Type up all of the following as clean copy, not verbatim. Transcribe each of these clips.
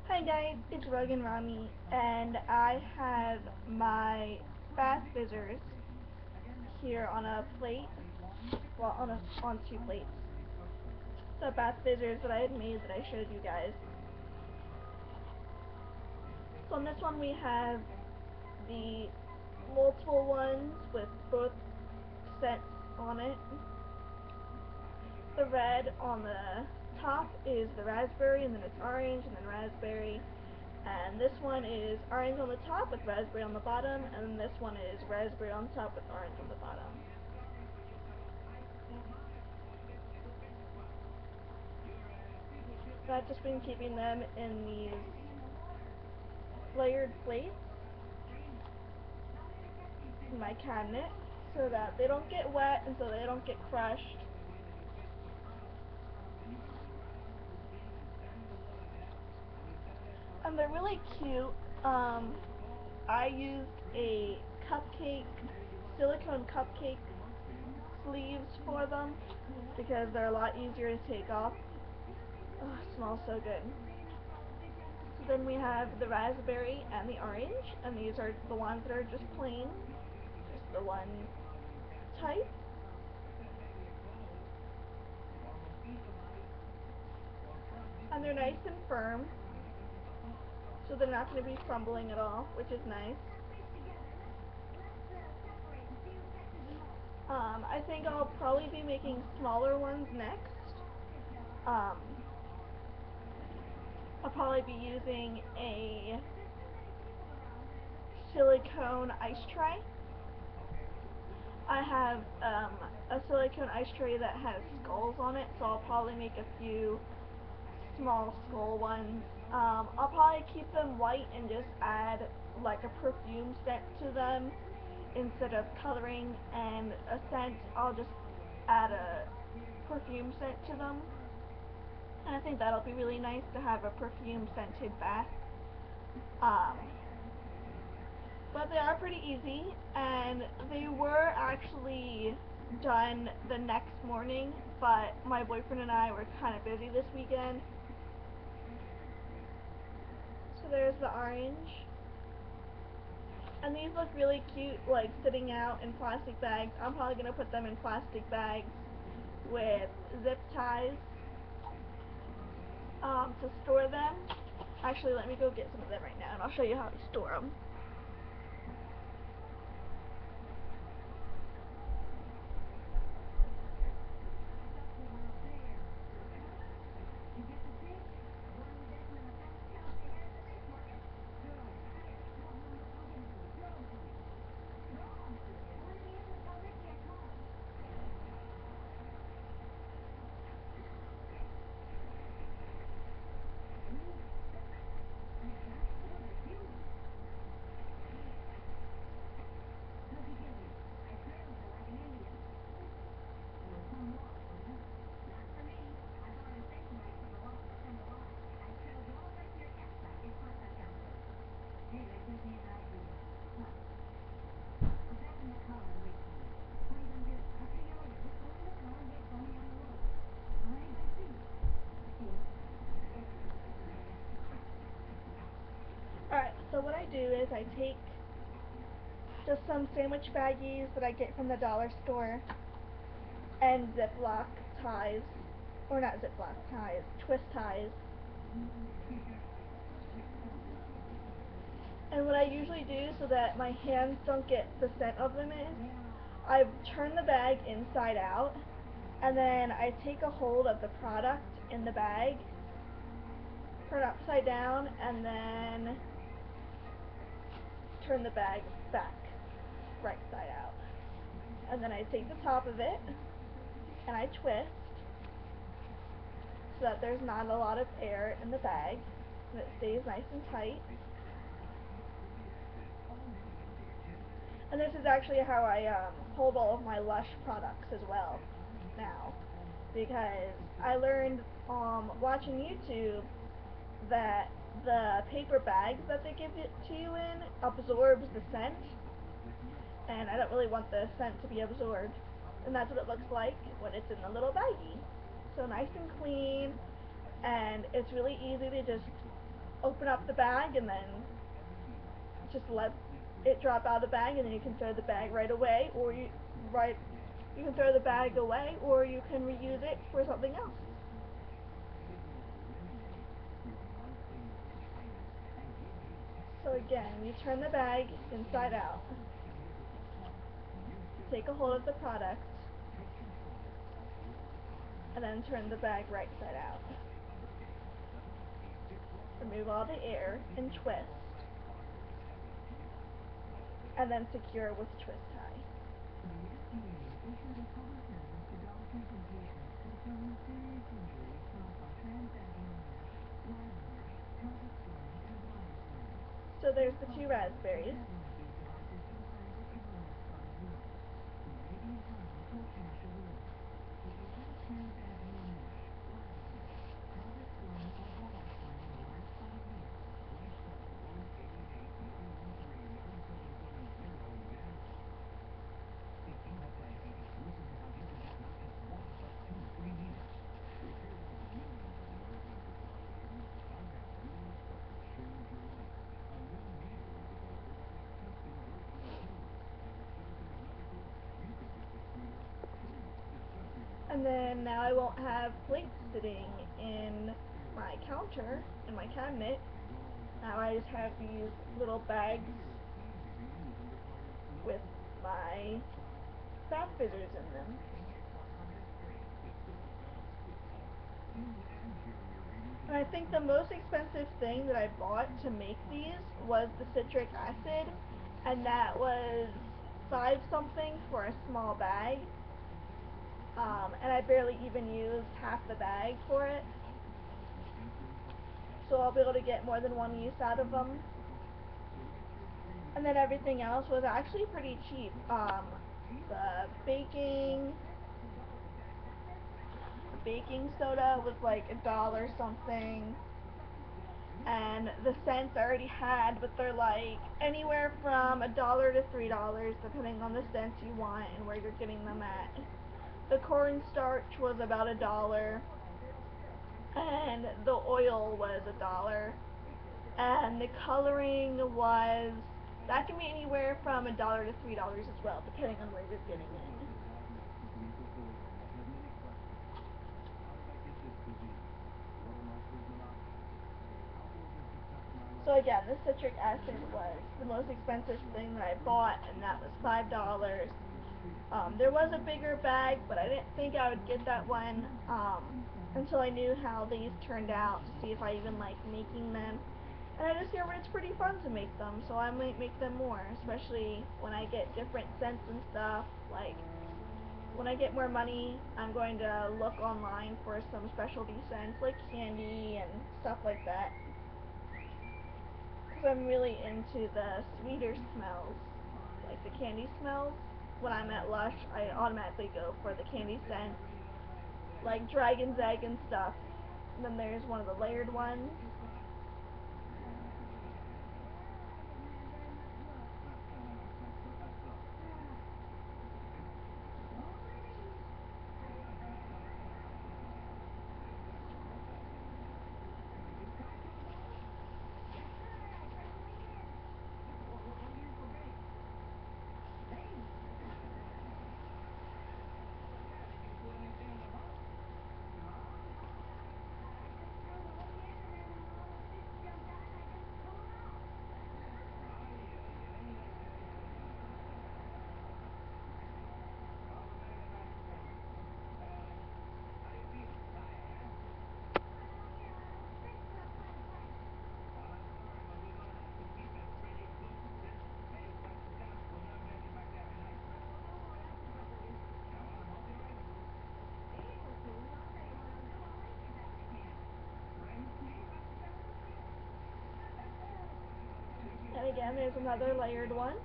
Hi guys, it's Rogan Rami, and I have my bath fizzers here on a plate, well, on two plates. The bath fizzers that I had made that I showed you guys. So on this one we have the multiple ones with both scents on it. The red on the top is the raspberry, and then it's orange, and then raspberry. And this one is orange on the top with raspberry on the bottom, and this one is raspberry on top with orange on the bottom. So I've just been keeping them in these layered plates in my cabinet so that they don't get wet and so they don't get crushed. And they're really cute. I used a silicone cupcake sleeves for them because they're a lot easier to take off. Oh, it smells so good. So then we have the raspberry and the orange, and these are the ones that are just plain, just the one type. And they're nice and firm, so they're not going to be crumbling at all, which is nice. I think I'll probably be making smaller ones next. I'll probably be using a silicone ice tray. I have a silicone ice tray that has skulls on it, so I'll probably make a few small skull ones. I'll probably keep them white and just add like a perfume scent to them instead of coloring and a scent. I'll just add a perfume scent to them, and I think that'll be really nice to have a perfume scented bath. But they are pretty easy, and they were actually done the next morning, but my boyfriend and I were kind of busy this weekend. So there's the orange. And these look really cute, like sitting out in plastic bags. I'm probably going to put them in plastic bags with zip ties to store them. Actually, let me go get some of them right now, and I'll show you how to store them. Alright, so what I do is I take just some sandwich baggies that I get from the dollar store and Ziploc ties, or not Ziploc ties, twist ties. And what I usually do so that my hands don't get the scent of them is, I turn the bag inside out, and then I take a hold of the product in the bag, turn it upside down, and then turn the bag back, right side out. And then I take the top of it, and I twist, so that there's not a lot of air in the bag, and it stays nice and tight. And this is actually how I hold all of my Lush products as well now, because I learned watching YouTube that the paper bags that they give it to you in absorbs the scent, and I don't really want the scent to be absorbed, and that's what it looks like when it's in the little baggie. So nice and clean, and it's really easy to just open up the bag and then just let it drop out of the bag, and then you can throw the bag right away, or you can throw the bag away, or you can reuse it for something else. So again, you turn the bag inside out, take a hold of the product, and then turn the bag right side out. Remove all the air and twist, and then secure with twist tie. So there's the 2 raspberries. And then now I won't have plates sitting in my counter, in my cabinet. Now I just have these little bags with my bath fizzers in them. And I think the most expensive thing that I bought to make these was the citric acid, and that was 5 something for a small bag. And I barely even used half the bag for it. So I'll be able to get more than one use out of them. And then everything else was actually pretty cheap. The baking soda was like $1 something. And the scents I already had, but they're like anywhere from $1 to $3 depending on the scents you want and where you're getting them at. The cornstarch was about $1, and the oil was $1, and the coloring was, that can be anywhere from $1 to $3 as well, depending on where you're getting it. So again, the citric acid was the most expensive thing that I bought, and that was $5. There was a bigger bag, but I didn't think I would get that one until I knew how these turned out, to see if I even like making them. And I discovered it's pretty fun to make them, so I might make them more, especially when I get different scents and stuff. Like, when I get more money, I'm going to look online for some specialty scents, like candy and stuff like that. Because I'm really into the sweeter smells, like the candy smells. When I'm at Lush, I automatically go for the candy scents, like Dragon's Egg and stuff. And then there's one of the layered ones. And again, there's another layered one.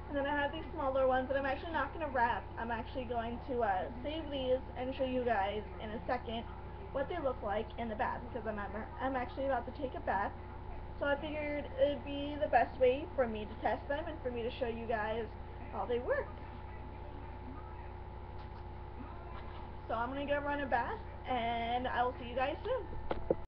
And then I have these smaller ones that I'm actually not going to wrap. I'm actually going to save these and show you guys in a second what they look like in the bath, because I'm actually about to take a bath. So I figured it'd be the best way for me to test them and for me to show you guys how they work. So I'm gonna go run a bath, and I will see you guys soon.